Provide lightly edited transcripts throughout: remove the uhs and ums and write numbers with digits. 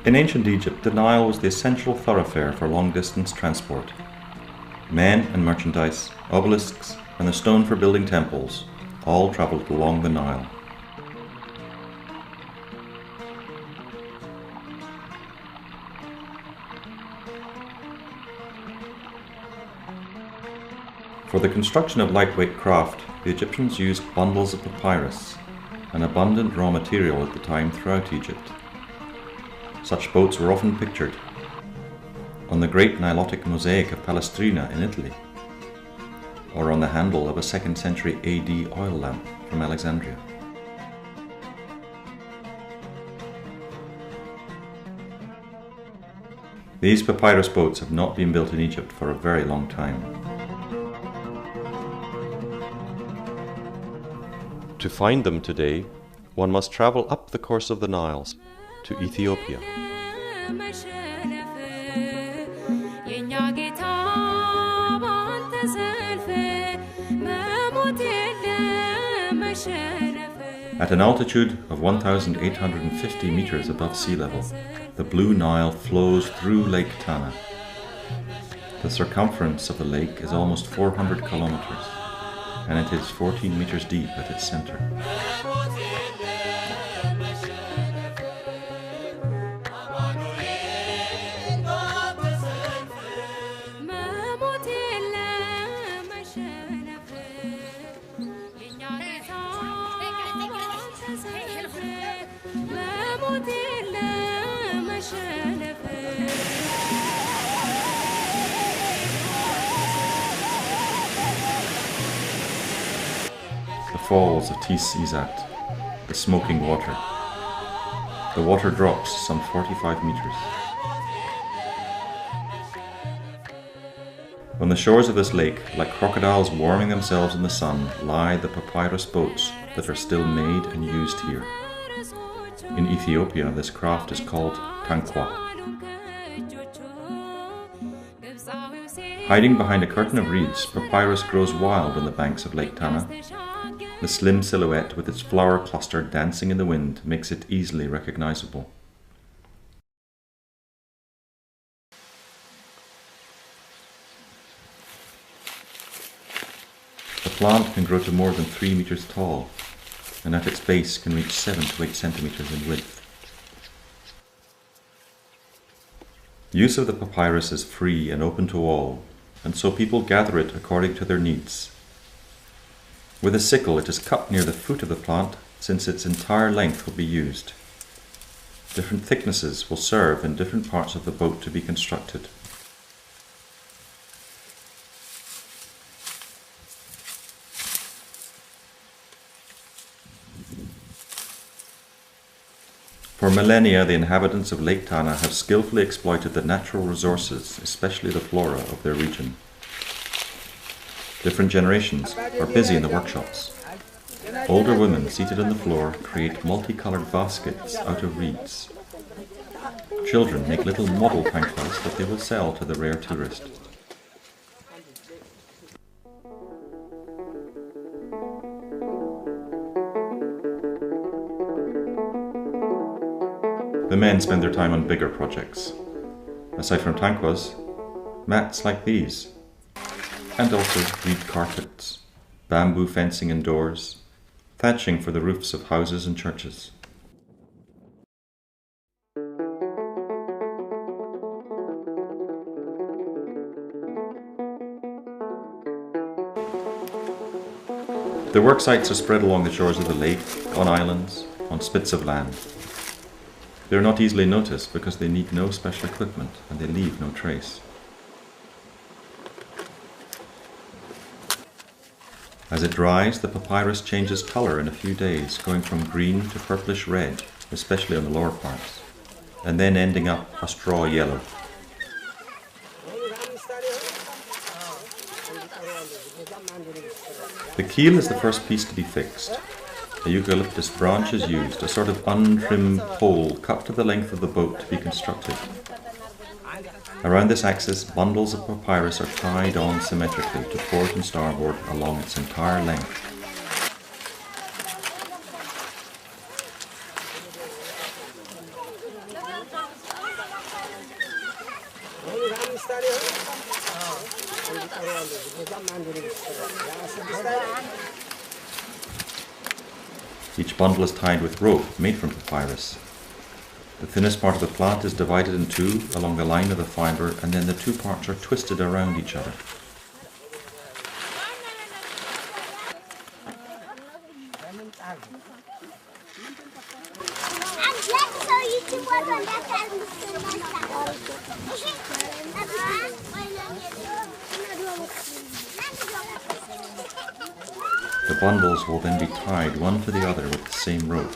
In ancient Egypt, the Nile was the essential thoroughfare for long-distance transport. Men and merchandise, obelisks, and the stone for building temples all travelled along the Nile. For the construction of lightweight craft, the Egyptians used bundles of papyrus, an abundant raw material at the time throughout Egypt. Such boats were often pictured on the great Nilotic mosaic of Palestrina in Italy, or on the handle of a 2nd century AD oil lamp from Alexandria. These papyrus boats have not been built in Egypt for a very long time. To find them today, one must travel up the course of the Nile to Ethiopia. At an altitude of 1,850 meters above sea level, the Blue Nile flows through Lake Tana. The circumference of the lake is almost 400 kilometers, and it is 14 meters deep at its center. The falls of Tis Izat, the smoking water. The water drops some 45 meters. On the shores of this lake, like crocodiles warming themselves in the sun, lie the papyrus boats that are still made and used here. In Ethiopia, this craft is called Tankwas. Hiding behind a curtain of reeds, papyrus grows wild on the banks of Lake Tana. The slim silhouette with its flower cluster dancing in the wind makes it easily recognizable. The plant can grow to more than 3 meters tall, and at its base can reach 7 to 8 centimeters in width. Use of the papyrus is free and open to all, and so people gather it according to their needs. With a sickle, it is cut near the foot of the plant, since its entire length will be used. Different thicknesses will serve in different parts of the boat to be constructed. For millennia, the inhabitants of Lake Tana have skillfully exploited the natural resources, especially the flora of their region. Different generations are busy in the workshops. Older women seated on the floor create multicolored baskets out of reeds. Children make little model tankwas that they will sell to the rare tourist. The men spend their time on bigger projects. Aside from tankwas, mats like these, and also reed carpets, bamboo fencing indoors, thatching for the roofs of houses and churches. The work sites are spread along the shores of the lake, on islands, on spits of land. They are not easily noticed because they need no special equipment and they leave no trace. As it dries, the papyrus changes colour in a few days, going from green to purplish red, especially on the lower parts, and then ending up a straw yellow. The keel is the first piece to be fixed. A eucalyptus branch is used, a sort of untrimmed pole cut to the length of the boat to be constructed. Around this axis, bundles of papyrus are tied on symmetrically to port and starboard along its entire length. Each bundle is tied with rope made from papyrus. The thinnest part of the plant is divided in two along the line of the fibre, and then the two parts are twisted around each other. The bundles will then be tied one to the other with the same rope.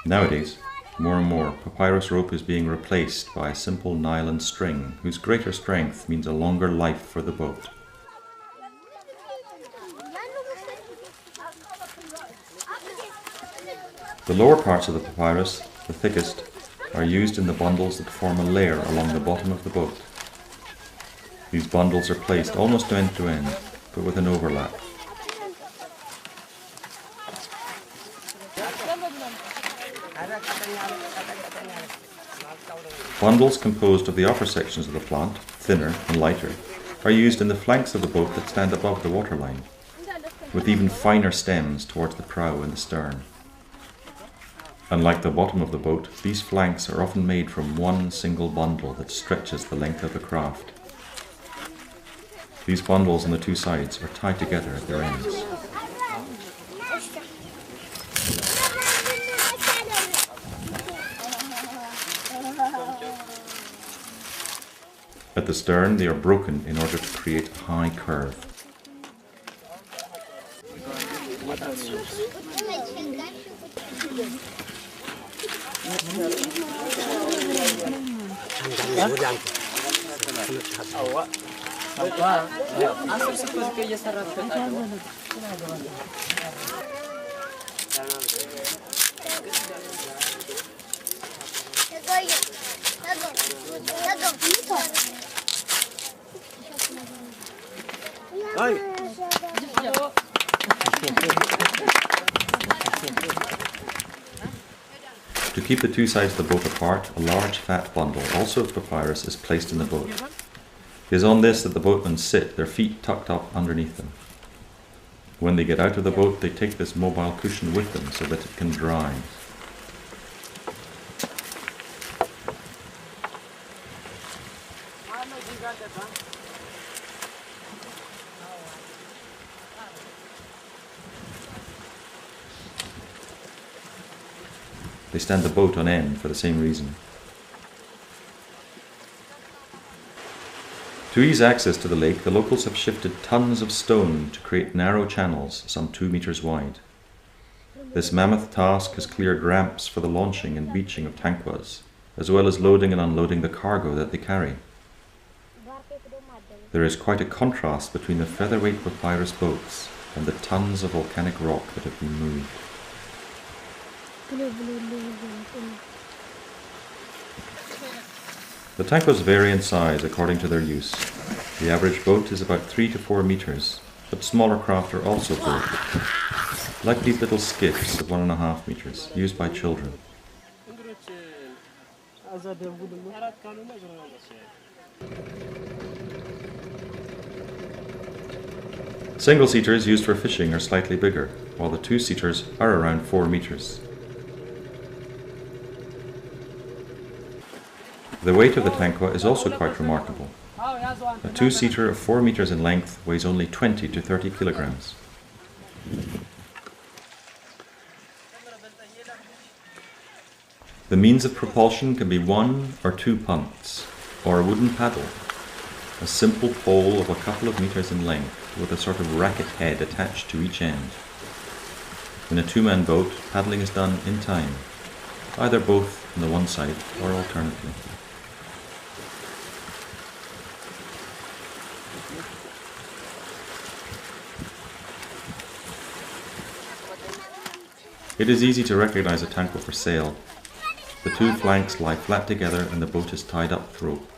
Nowadays, more and more, papyrus rope is being replaced by a simple nylon string, whose greater strength means a longer life for the boat. The lower parts of the papyrus, the thickest, are used in the bundles that form a layer along the bottom of the boat. These bundles are placed almost end to end, but with an overlap. Bundles composed of the upper sections of the plant, thinner and lighter, are used in the flanks of the boat that stand above the waterline, with even finer stems towards the prow and the stern. Unlike the bottom of the boat, these flanks are often made from one single bundle that stretches the length of the craft. These bundles on the two sides are tied together at their ends. At the stern, they are broken in order to create a high curve. To keep the two sides of the boat apart, a large fat bundle, also of papyrus, is placed in the boat. It is on this that the boatmen sit, their feet tucked up underneath them. When they get out of the boat, they take this mobile cushion with them so that it can dry. They stand the boat on end for the same reason. To ease access to the lake, the locals have shifted tons of stone to create narrow channels some 2 meters wide. This mammoth task has cleared ramps for the launching and beaching of Tankwas, as well as loading and unloading the cargo that they carry. There is quite a contrast between the featherweight papyrus boats and the tons of volcanic rock that have been moved. The Tankwas vary in size according to their use. The average boat is about 3 to 4 meters, but smaller craft are also built, like these little skiffs of 1.5 meters, used by children. Single-seaters used for fishing are slightly bigger, while the two-seaters are around 4 meters. The weight of the Tankwa is also quite remarkable. A two-seater of 4 meters in length weighs only 20 to 30 kilograms. The means of propulsion can be 1 or 2 punts, or a wooden paddle, a simple pole of a couple of meters in length with a sort of racket head attached to each end. In a two-man boat, paddling is done in time, either both on the one side or alternately. It is easy to recognize a Tankwa for sail. The two flanks lie flat together and the boat is tied up with rope.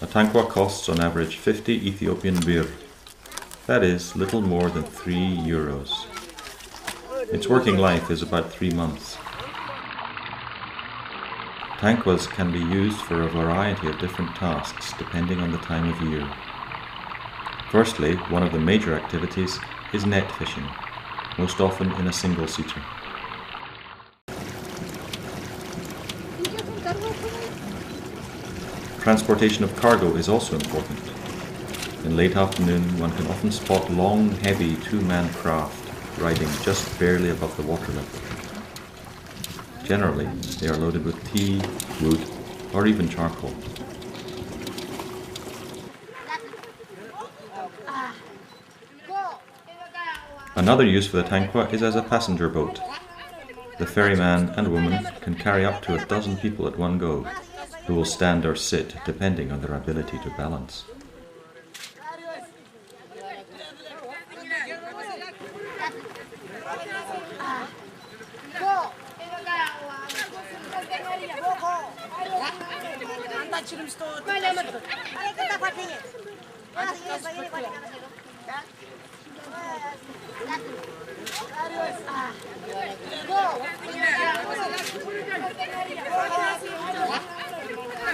A Tankwa costs on average 50 Ethiopian birr, that is, little more than €3. Its working life is about 3 months. Tankwas can be used for a variety of different tasks depending on the time of year. Firstly, one of the major activities is net fishing, most often in a single-seater. Transportation of cargo is also important. In late afternoon, one can often spot long, heavy two-man craft riding just barely above the water level. Generally, they are loaded with tea, wood, or even charcoal. Another use for the Tankwa is as a passenger boat. The ferryman and woman can carry up to 12 people at one go, who will stand or sit depending on their ability to balance.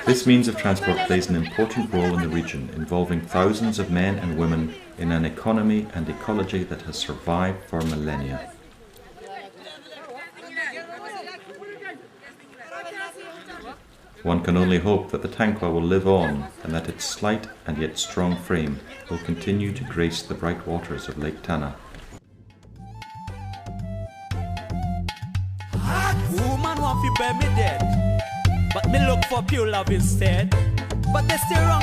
This means of transport plays an important role in the region, involving thousands of men and women in an economy and ecology that has survived for millennia. One can only hope that the Tankwa will live on and that its slight and yet strong frame will continue to grace the bright waters of Lake Tana. Woman want to bury me dead, but me look for pure love instead. But they still run